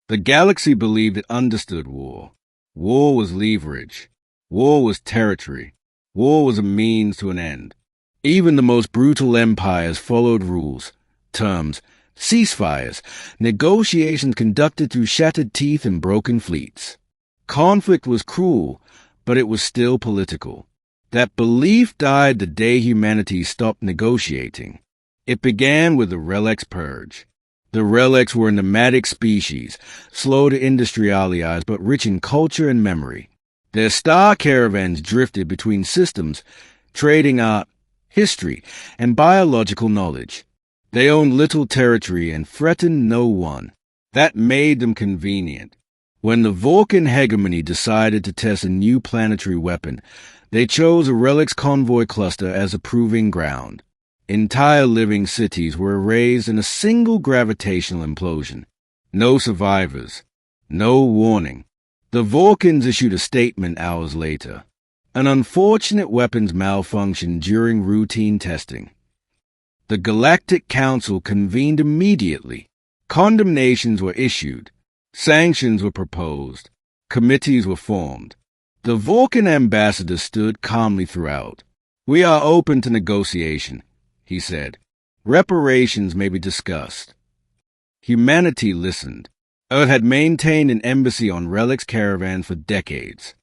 The galaxy believed it understood war. War was leverage. War was territory. War was a means to an end. Even the most brutal empires followed rules, terms, ceasefires, negotiations conducted through shattered teeth and broken fleets. Conflict was cruel, but it was still political. That belief died the day humanity stopped negotiating. It began with the Relics Purge. The Relics were a nomadic species, slow to industrialize but rich in culture and memory. Their star caravans drifted between systems, trading art, history, and biological knowledge. They owned little territory and threatened no one. That made them convenient. When the Vulcan hegemony decided to test a new planetary weapon, they chose a Relics convoy cluster as a proving ground. Entire living cities were erased in a single gravitational implosion. No survivors. No warning. The Vulcans issued a statement hours later. An unfortunate weapons malfunctioned during routine testing. The Galactic Council convened immediately. Condemnations were issued. Sanctions were proposed. Committees were formed. The Vulcan ambassador stood calmly throughout. "We are open to negotiation," he said. "Reparations may be discussed." Humanity listened. Earth had maintained an embassy on Relics caravans for decades.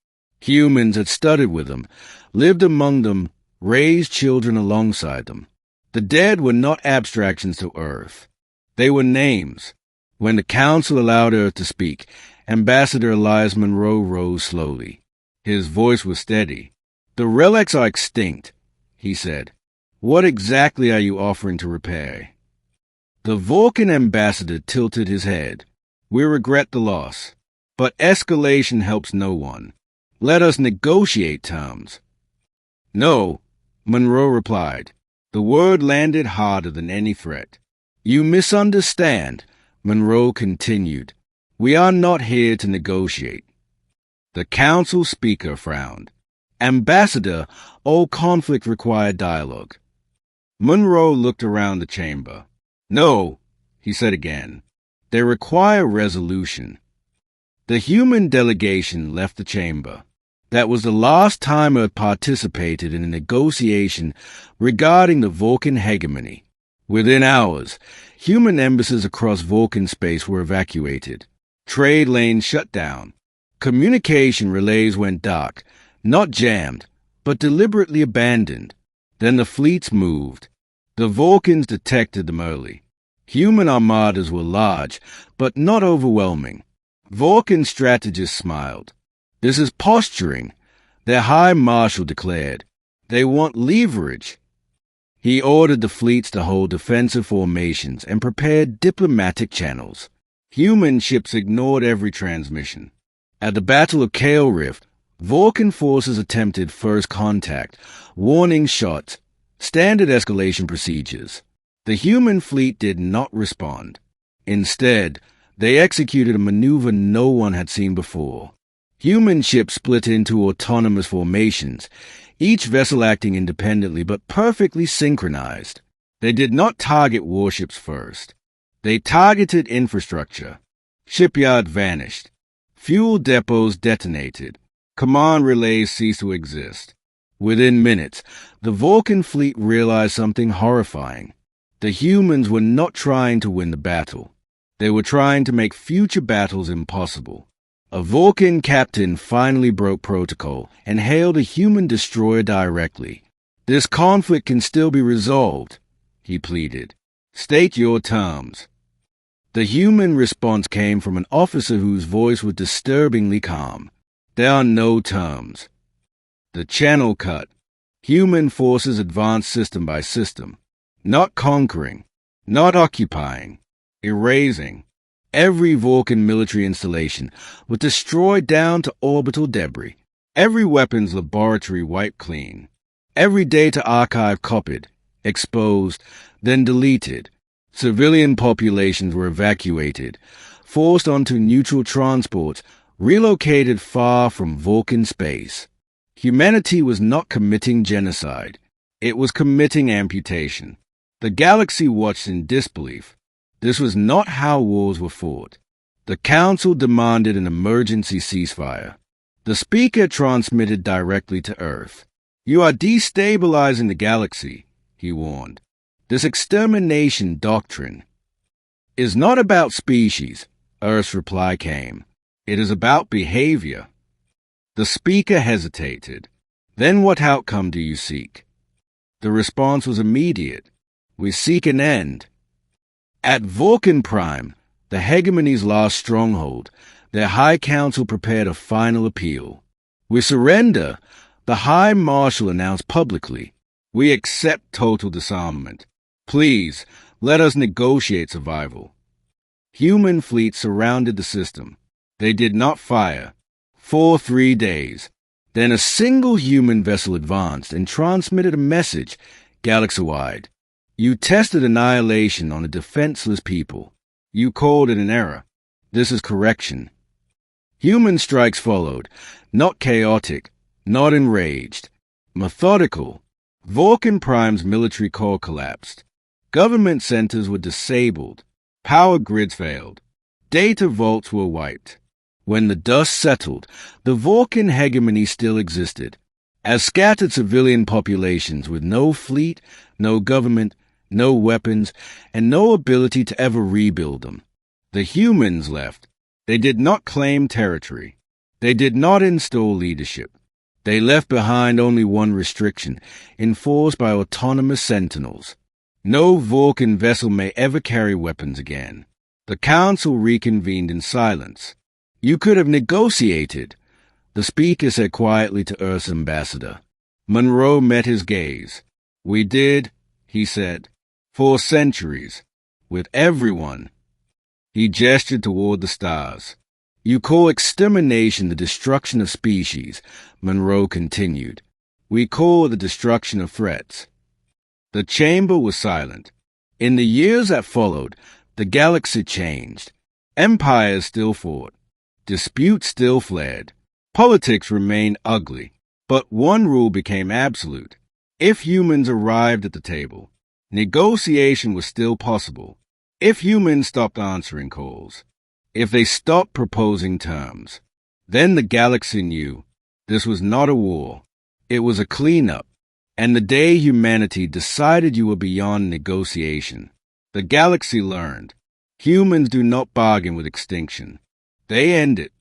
Humans had studied with them, lived among them, raised children alongside them. The dead were not abstractions to Earth. They were names. When the Council allowed Earth to speak, Ambassador Elias Monroe rose slowly. His voice was steady. "The relics are extinct," he said. "What exactly are you offering to repair?" The Vulcan ambassador tilted his head. "We regret the loss, but escalation helps no one. Let us negotiate terms." "No," Monroe replied. The word landed harder than any threat. "You misunderstand," Monroe continued. "We are not here to negotiate." The council speaker frowned. "Ambassador, all conflict required dialogue." Monroe looked around the chamber. "No," he said again. "They require resolution." The human delegation left the chamber. That was the last time Earth participated in a negotiation regarding the Vulcan hegemony. Within hours, human embassies across Vulcan space were evacuated. Trade lanes shut down. Communication relays went dark, not jammed, but deliberately abandoned. Then the fleets moved. The Vulcans detected them early. Human armadas were large, but not overwhelming. Vulcan strategists smiled. "This is posturing," their High Marshal declared. "They want leverage." He ordered the fleets to hold defensive formations and prepared diplomatic channels. Human ships ignored every transmission. At the Battle of Kale Rift, Vulcan forces attempted first contact, warning shots, standard escalation procedures. The human fleet did not respond. Instead, they executed a maneuver no one had seen before. Human ships split into autonomous formations, each vessel acting independently but perfectly synchronized. They did not target warships first. They targeted infrastructure. Shipyards vanished. Fuel depots detonated. Command relays ceased to exist. Within minutes, the Vulcan fleet realized something horrifying. The humans were not trying to win the battle. They were trying to make future battles impossible. A Vulcan captain finally broke protocol and hailed a human destroyer directly. "This conflict can still be resolved," he pleaded. "State your terms." The human response came from an officer whose voice was disturbingly calm. "There are no terms." The channel cut. Human forces advanced system by system. Not conquering. Not occupying. Erasing. Every Vulcan military installation was destroyed down to orbital debris. Every weapons laboratory wiped clean. Every data archive copied, exposed, then deleted. Civilian populations were evacuated, forced onto neutral transports, relocated far from Vulcan space. Humanity was not committing genocide. It was committing amputation. The galaxy watched in disbelief. This was not how wars were fought. The Council demanded an emergency ceasefire. The speaker transmitted directly to Earth. "You are destabilizing the galaxy," he warned. "This extermination doctrine is not about species," Earth's reply came. "It is about behavior." The speaker hesitated. "Then what outcome do you seek?" The response was immediate. "We seek an end." At Vulcan Prime, the hegemony's last stronghold, their High Council prepared a final appeal. "We surrender," the High Marshal announced publicly. "We accept total disarmament. Please, let us negotiate survival." Human fleets surrounded the system. They did not fire for 3 days. Then a single human vessel advanced and transmitted a message galaxy-wide. "You tested annihilation on a defenseless people. You called it an error. This is correction." Human strikes followed, not chaotic, not enraged, methodical. Vulcan Prime's military core collapsed. Government centers were disabled. Power grids failed. Data vaults were wiped. When the dust settled, the Vulcan hegemony still existed, as scattered civilian populations with no fleet, no government, no weapons, and no ability to ever rebuild them. The humans left. They did not claim territory. They did not install leadership. They left behind only one restriction, enforced by autonomous sentinels. No Vulcan vessel may ever carry weapons again. The Council reconvened in silence. "You could have negotiated," the speaker said quietly to Earth's ambassador. Monroe met his gaze. "We did," he said, "for centuries, with everyone." He gestured toward the stars. "You call extermination the destruction of species," Monroe continued. "We call it the destruction of threats." The chamber was silent. In the years that followed, the galaxy changed. Empires still fought. Disputes still flared. Politics remained ugly. But one rule became absolute. If humans arrived at the table, negotiation was still possible. If humans stopped answering calls. If they stopped proposing terms. Then the galaxy knew this was not a war. It was a cleanup. And the day humanity decided you were beyond negotiation, the galaxy learned. Humans do not bargain with extinction. They end it.